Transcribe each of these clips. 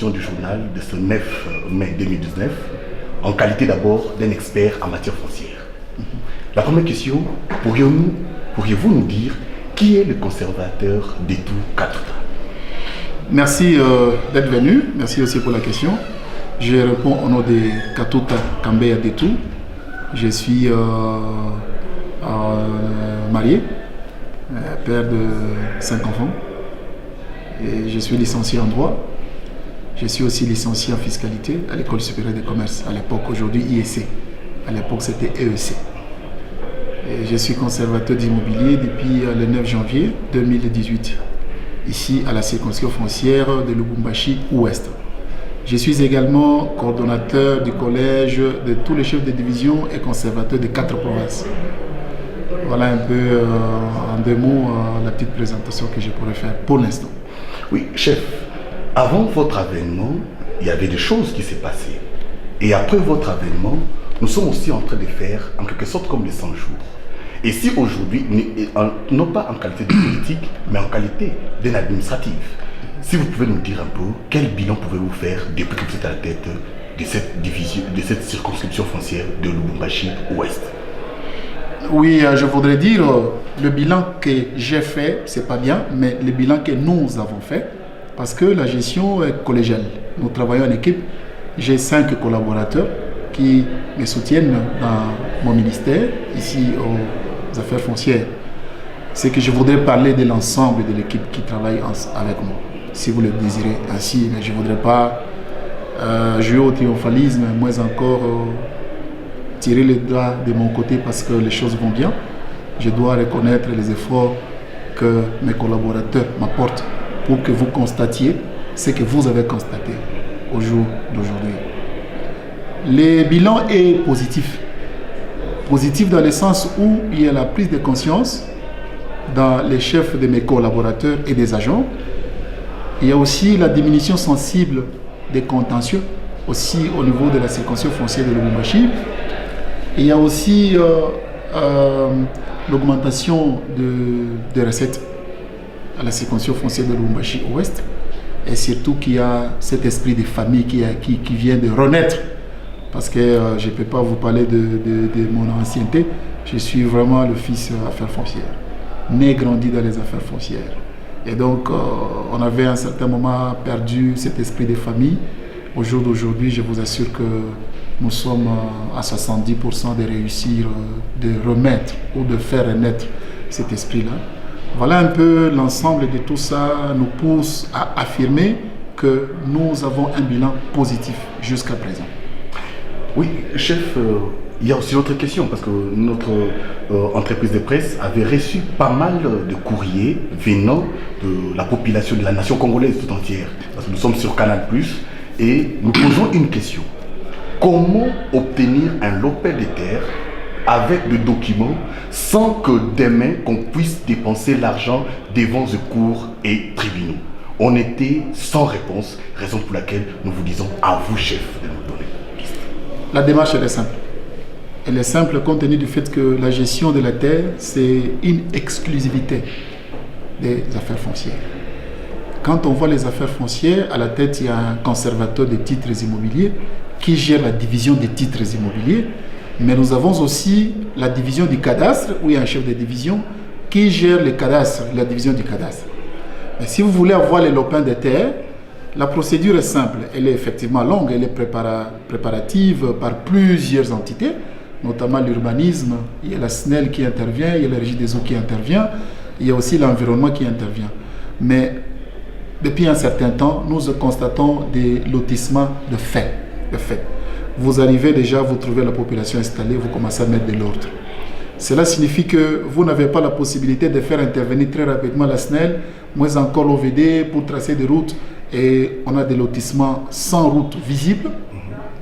parution du journal de ce 9 mai 2019, en qualité d'abord d'un expert en matière foncière. La première question, pourriez-vous nous dire qui est le conservateur d'Etou Katuta? Merci d'être venu, merci aussi pour la question. Je réponds au nom de Katuta Kambeya d'Etou. Je suis marié, père de 5 enfants. Et je suis licencié en droit. Je suis aussi licencié en fiscalité à l'École supérieure des commerces, à l'époque, aujourd'hui IEC. À l'époque, c'était EEC. Et je suis conservateur d'immobilier depuis le 9 janvier 2018, ici à la circonscription foncière de Lubumbashi Ouest. Je suis également coordonnateur du collège de tous les chefs de division et conservateurs de 4 provinces. Voilà un peu, en 2 mots, la petite présentation que je pourrais faire pour l'instant. Oui, chef, avant votre avènement, il y avait des choses qui s'est passées. Et après votre avènement, nous sommes aussi en train de faire en quelque sorte comme les 100 jours. Et si aujourd'hui, non pas en qualité de politique, mais en qualité d'un administratif, si vous pouvez nous dire un peu quel bilan pouvez-vous faire depuis que vous êtes à la tête de cette division, de cette circonscription foncière de Lubumbashi Ouest? Oui, je voudrais dire, le bilan que j'ai fait, c'est pas bien, mais le bilan que nous avons fait, parce que la gestion est collégiale. Nous travaillons en équipe. J'ai 5 collaborateurs qui me soutiennent dans mon ministère, ici aux affaires foncières. C'est que je voudrais parler de l'ensemble de l'équipe qui travaille avec moi, si vous le désirez ainsi, mais je ne voudrais pas jouer au triomphalisme, moins encore tirer les doigts de mon côté parce que les choses vont bien. Je dois reconnaître les efforts que mes collaborateurs m'apportent pour que vous constatiez ce que vous avez constaté au jour d'aujourd'hui. Le bilan est positif. Positif dans le sens où il y a la prise de conscience dans les chefs de mes collaborateurs et des agents. Il y a aussi la diminution sensible des contentieux, aussi au niveau de la circonscription foncière de Lubumbashi. Il y a aussi l'augmentation de recettes à la circonscription foncière de Lubumbashi Ouest. Et surtout qu'il y a cet esprit de famille qui vient de renaître. Parce que je ne peux pas vous parler de mon ancienneté. Je suis vraiment le fils affaires foncières, né, grandi dans les affaires foncières. Et donc, on avait à un certain moment perdu cet esprit de famille. Au jour d'aujourd'hui, je vous assure que nous sommes à 70% de réussir, de remettre ou de faire renaître cet esprit-là. Voilà un peu l'ensemble de tout ça nous pousse à affirmer que nous avons un bilan positif jusqu'à présent. Oui, chef, il y a aussi autre question parce que notre entreprise de presse avait reçu pas mal de courriers venant de la population de la nation congolaise tout entière. Parce que nous sommes sur Canal+, et nous posons une question. Comment obtenir un lopin de terre avec des documents sans que demain qu'on puisse dépenser l'argent devant les cours et tribunaux? On était sans réponse, raison pour laquelle nous vous disons à vous, chef, de nous donner une piste. La démarche elle est simple. Elle est simple compte tenu du fait que la gestion de la terre, c'est une exclusivité des affaires foncières. Quand on voit les affaires foncières, à la tête, il y a un conservateur des titres immobiliers qui gère la division des titres immobiliers. Mais nous avons aussi la division du cadastre, où il y a un chef de division qui gère le cadastre, la division du cadastre. Mais si vous voulez avoir les lopins de terre, la procédure est simple. Elle est effectivement longue, elle est préparative par plusieurs entités, notamment l'urbanisme, il y a la SNEL qui intervient, il y a la Régie des eaux qui intervient, il y a aussi l'environnement qui intervient. Mais depuis un certain temps, nous constatons des lotissements de fait. Vous arrivez déjà, vous trouvez la population installée, vous commencez à mettre de l'ordre. Cela signifie que vous n'avez pas la possibilité de faire intervenir très rapidement la SNEL, moins encore l'OVD pour tracer des routes. Et on a des lotissements sans route visible.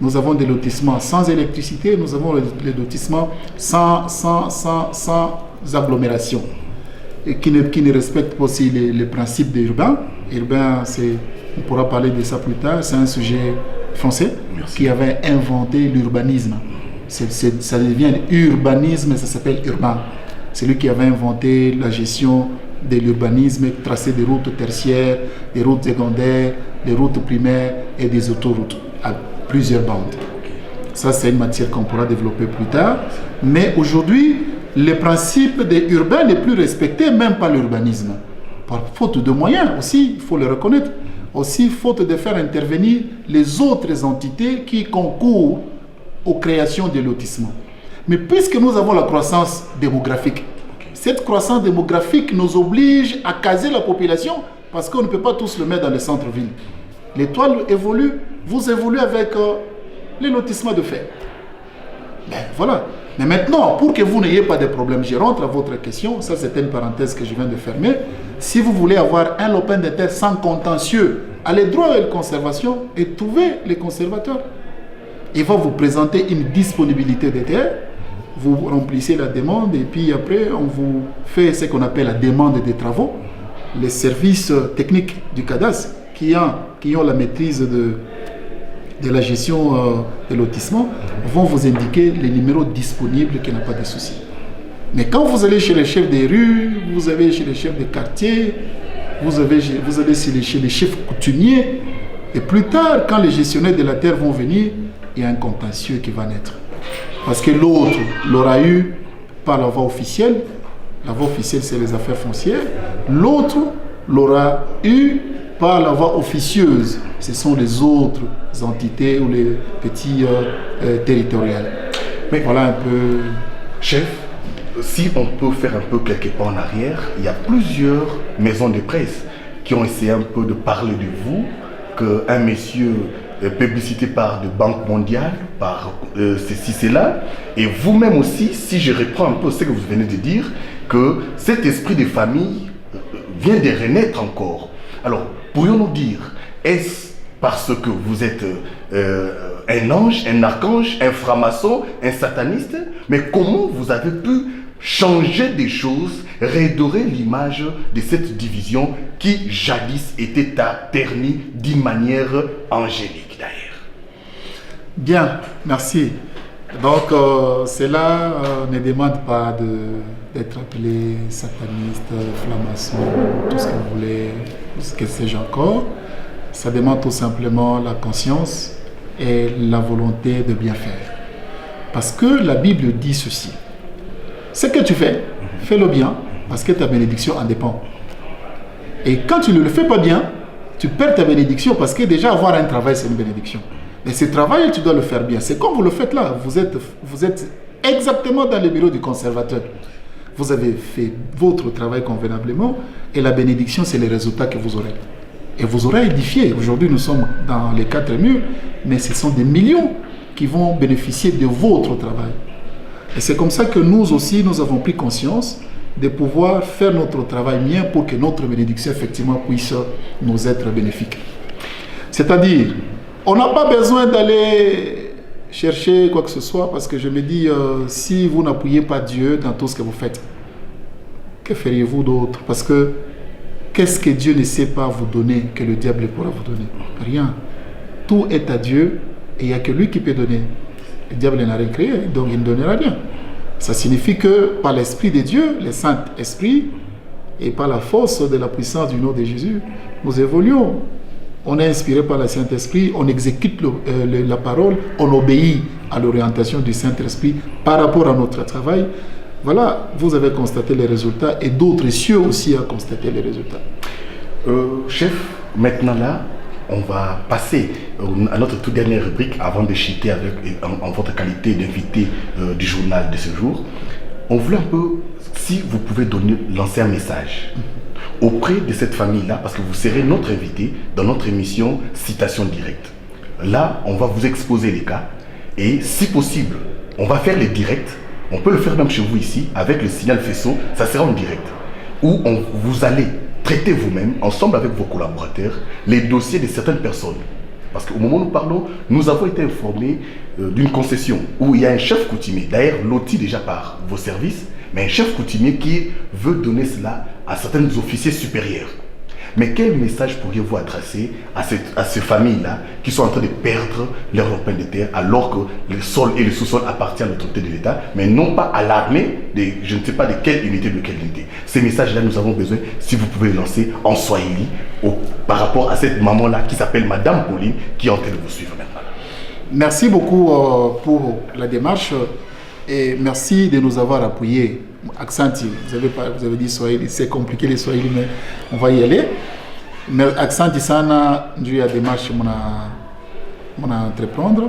Nous avons des lotissements sans électricité. Nous avons des lotissements sans agglomération. Et qui ne respectent pas aussi les principes de l'urbain. Urbain, on pourra parler de ça plus tard. C'est un sujet français qui avait inventé l'urbanisme. Ça devient urbanisme, ça s'appelle urbain. C'est lui qui avait inventé la gestion de l'urbanisme, tracer des routes tertiaires, des routes secondaires, des routes primaires et des autoroutes à plusieurs bandes. Ça, c'est une matière qu'on pourra développer plus tard. Mais aujourd'hui, le principe des urbains n'est plus respecté, même par l'urbanisme. Par faute de moyens aussi, il faut le reconnaître. Aussi, faute de faire intervenir les autres entités qui concourent aux créations des lotissements. Mais puisque nous avons la croissance démographique, cette croissance démographique nous oblige à caser la population parce qu'on ne peut pas tous le mettre dans le centre-ville. L'étoile évolue, vous évoluez avec les lotissements de fer. Ben, voilà. Mais maintenant, pour que vous n'ayez pas de problème, je rentre à votre question, ça c'était une parenthèse que je viens de fermer. Si vous voulez avoir un lopin de terre sans contentieux, allez droit à la conservation et trouvez les conservateurs. Il va vous présenter une disponibilité de terre, vous remplissez la demande et puis après on vous fait ce qu'on appelle la demande des travaux. Les services techniques du cadastre qui ont la maîtrise de la gestion des lotissements vont vous indiquer les numéros disponibles qui n'ont pas de soucis. Mais quand vous allez chez les chefs des rues, vous allez chez les chefs des quartiers, vous allez chez les chefs coutumiers, et plus tard, quand les gestionnaires de la terre vont venir, il y a un contentieux qui va naître. Parce que l'autre l'aura eu par la voie officielle. La voie officielle, c'est les affaires foncières. L'autre l'aura eu par la voie officieuse. Ce sont les autres entités ou les petits territoriales. Mais voilà un peu... Chef, si on peut faire un peu quelques pas en arrière, il y a plusieurs maisons de presse qui ont essayé un peu de parler de vous, qu'un monsieur publicité par de Banque mondiale, par ceci, cela, et vous-même aussi, si je reprends un peu ce que vous venez de dire, que cet esprit de famille vient de renaître encore. Alors, pourrions-nous dire, est-ce parce que vous êtes un ange, un archange, un franc-maçon, un sataniste? Mais comment vous avez pu changer des choses, redorer l'image de cette division qui jadis était ternie d'une manière angélique d'ailleurs? Bien, merci. Donc, cela ne demande pas d'être appelé sataniste, franc-maçon, tout ce que vous voulez, ce que sais-je encore. Ça demande tout simplement la conscience et la volonté de bien faire. Parce que la Bible dit ceci. Ce que tu fais, fais-le bien, parce que ta bénédiction en dépend. Et quand tu ne le fais pas bien, tu perds ta bénédiction, parce que déjà avoir un travail, c'est une bénédiction. Mais ce travail, tu dois le faire bien. C'est comme vous le faites là. Vous êtes exactement dans le bureau du conservateur. Vous avez fait votre travail convenablement, et la bénédiction, c'est les résultats que vous aurez. Et vous aurez édifié. Aujourd'hui, nous sommes dans les 4 murs, mais ce sont des millions qui vont bénéficier de votre travail. Et c'est comme ça que nous aussi, nous avons pris conscience de pouvoir faire notre travail bien pour que notre bénédiction, effectivement, puisse nous être bénéfique. C'est-à-dire, on n'a pas besoin d'aller chercher quoi que ce soit, parce que je me dis, si vous n'appuyez pas Dieu dans tout ce que vous faites, que feriez-vous d'autre? Parce que qu'est-ce que Dieu ne sait pas vous donner que le diable pourra vous donner? Rien. Tout est à Dieu et il n'y a que lui qui peut donner. Le diable n'a rien créé, donc il ne donnera rien. Ça signifie que par l'Esprit de Dieu, le Saint-Esprit, et par la force de la puissance du nom de Jésus, nous évoluons. On est inspiré par le Saint-Esprit, on exécute la parole, on obéit à l'orientation du Saint-Esprit par rapport à notre travail. Voilà, vous avez constaté les résultats et d'autres cieux aussi ont constaté les résultats. Chef, maintenant là, on va passer à notre toute dernière rubrique avant de chuter en votre qualité d'invité du journal de ce jour. On voulait un peu, si vous pouvez lancer un message auprès de cette famille-là, parce que vous serez notre invité dans notre émission Citation Directe. Là, on va vous exposer les cas et si possible, on va faire les directs. On peut le faire même chez vous ici, avec le signal faisceau, ça sera en direct. Où vous allez traiter vous-même, ensemble avec vos collaborateurs, les dossiers de certaines personnes. Parce qu'au moment où nous parlons, nous avons été informés d'une concession où il y a un chef coutumier, d'ailleurs loti déjà par vos services, mais un chef coutumier qui veut donner cela à certains officiers supérieurs. Mais quel message pourriez-vous adresser à ces familles-là qui sont en train de perdre leur lopin de terre alors que le sol et le sous-sol appartiennent à l'autorité de l'État, mais non pas à l'armée, je ne sais pas de quelle unité, de quelle unité. Ces messages-là, nous avons besoin, si vous pouvez les lancer en Swahili, par rapport à cette maman-là qui s'appelle Madame Pauline, qui est en train de vous suivre maintenant. Merci beaucoup pour la démarche et merci de nous avoir appuyés. Accenti, vous avez dit Swahili, c'est compliqué les Swahili, mais on va y aller. Mais Accenti sana ndio ya démarche mon entreprendre.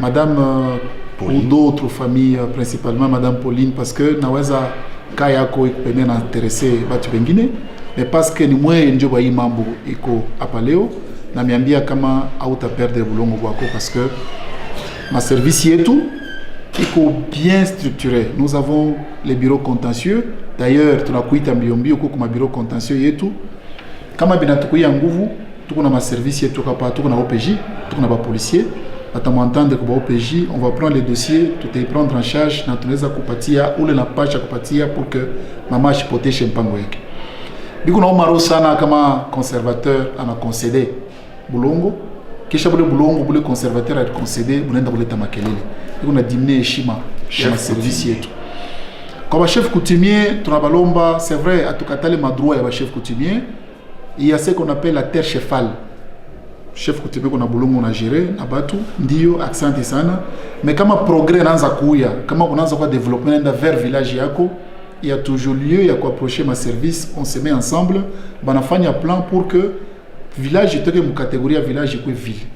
Madame ou d'autres familles, principalement Madame Pauline, parce que naweza kayako ikupende na interesse batu wengine, mais parce que ni mwe njoba hii mambo iko hapa leo na miambia kama hauta perdre bulongo bwako parce que ma service yetu iko bien structuré. Nous avons les bureaux contentieux. D'ailleurs, tunakuita mbio kwa ma bureau contentieux yetu. Kama binatukuia nguvu, tuko na ma service yetu kapa, tuko na OPJ, tuko na ba policier. Atamwantande kwa OPJ, on va prendre les dossiers, tout est prendre en charge na tunaweza kupatia ule na pasha kupatia pour que mama ashipoteshe mpango yake. Biko na umaro sana kama conservateur ana concédé bulongo. Kisha bule bulongo bule conservateur a concédé bunaenda buleta makelele. Biko na diminuer heshima ya service yetu. Kwa ba chef coutumier tunabalomba, c'est vrai atukatale madroit ya ba chef coutumier. Il y a ce qu'on appelle la terre chefale. Chef coutumier kuna bulongo na gérer na batu ndio accent sana, mais kama progrès naanza kuya, kama unaanza kwa développement nda vers village yako, il y a toujours lieu ya kuapprocher ma service, on se met ensemble, banafanya plan pour que village itoke mu catégorie ya village iko ville.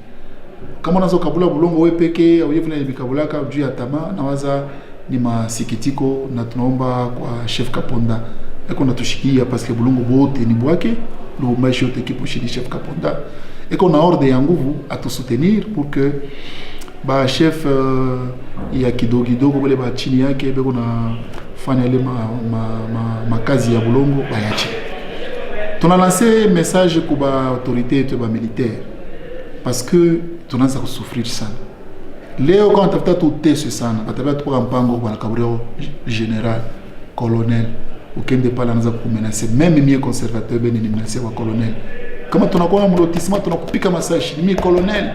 Kama unaanza kabula bulongo wewe peke au yevile bikabula ka juu ya tama nawaza ni masikitiko na tunaomba kwa chef Kaponda eko natushikia parce que bulongo bote ni bwake lubumbashi yote kipushi chef Kaponda eko na ordre ya nguvu atu soutenir pour que ba chef ya kidogo bale ba chini yake beko na fanya ile makazi ya bulongo bayache. Tuna lancé message kwa ba autorité et ba militaire parce que tunaanza kusufrir sana. Leo quand tafuta tutese sana, batabia tupoka mpango kwa kabrio général, colonel, ukende pala anaanza kumenacer même mie conservateur beni ni menacer wa colonel. Kama tunakuwa na mlotissement tunakupika masashi, ni mie colonel.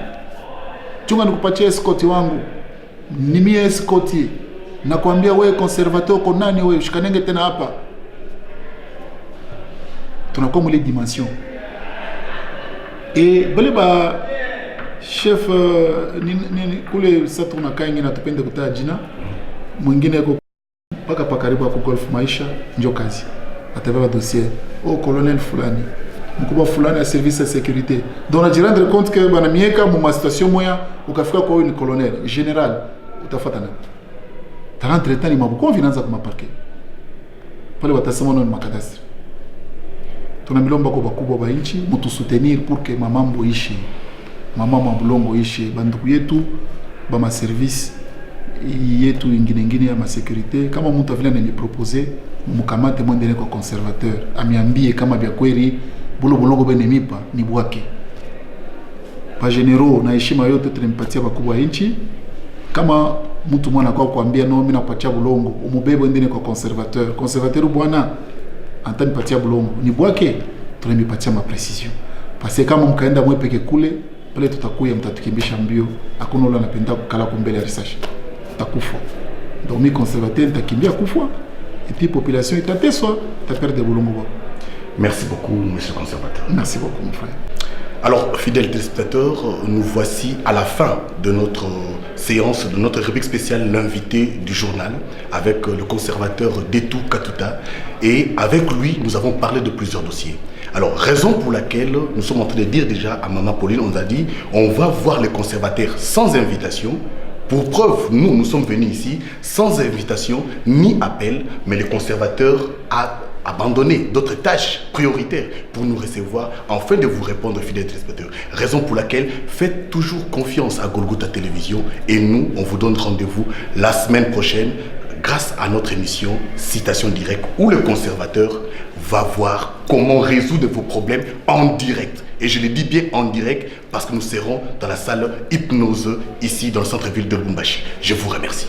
Chunga nikupatie escort wangu. Ni mie escort. Nakwambia wewe conservateur uko nani wewe, ushikanenge tena hapa. Tunakuwa mule dimension. Et bale ba chef kule sasa tunakaa ingine tupende kutaa jina mwingine yuko paka karibu hapo golf maisha ndio kazi atabeba dossier au colonel fulani mkubwa fulani ya service ya sécurité donc on rendre compte que bana mieka mu situation moya ukafika kwa ni colonel général utafuatana tarante tani mabuko vinaanza kuma parquet pale watasema ni makadastre tunamilomba kwa bakubwa ba inchi mtu soutenir pour que mamambo ishi mama mabulongo ishe banduku yetu ba ma service yetu ingine ya ma sécurité kama mtu vile ni proposer mkamate mwendele kwa conservateur amiambie kama bya kweli bulongo benemipa ni bwake pa généraux na heshima yote tunampatia bakubwa inchi kama mtu mwana kwa kuambia no mimi nakupatia bulongo umubebe ndene kwa conservateur bwana antanipatia bulongo ni bwake tunamipatia ma précision parce que kama mkaenda mwe peke kule pale tutakuya mtatukimbisha mbio hakuna ule anapenda kukala kumbele ya risasi takufa donc mi conservateur nitakimbia kufa et puis population itateswa ta perdre bulongo. Merci beaucoup monsieur le conservateur. Merci beaucoup mon frère. Alors, fidèles téléspectateurs, nous voici à la fin de notre séance, de notre rubrique spéciale, l'invité du journal, avec le conservateur Detou Katuta. Et avec lui, nous avons parlé de plusieurs dossiers. Alors, raison pour laquelle nous sommes en train de dire déjà à Maman Pauline, on nous a dit, on va voir les conservateurs sans invitation. Pour preuve, nous sommes venus ici sans invitation ni appel, mais les conservateurs abandonner d'autres tâches prioritaires pour nous recevoir, afin de vous répondre, fidèles téléspectateurs. Raison pour laquelle faites toujours confiance à Golgotha Télévision et nous, on vous donne rendez-vous la semaine prochaine grâce à notre émission Citation Directe où le conservateur va voir comment résoudre vos problèmes en direct. Et je le dis bien en direct parce que nous serons dans la salle hypnose ici dans le centre-ville de Lubumbashi. Je vous remercie.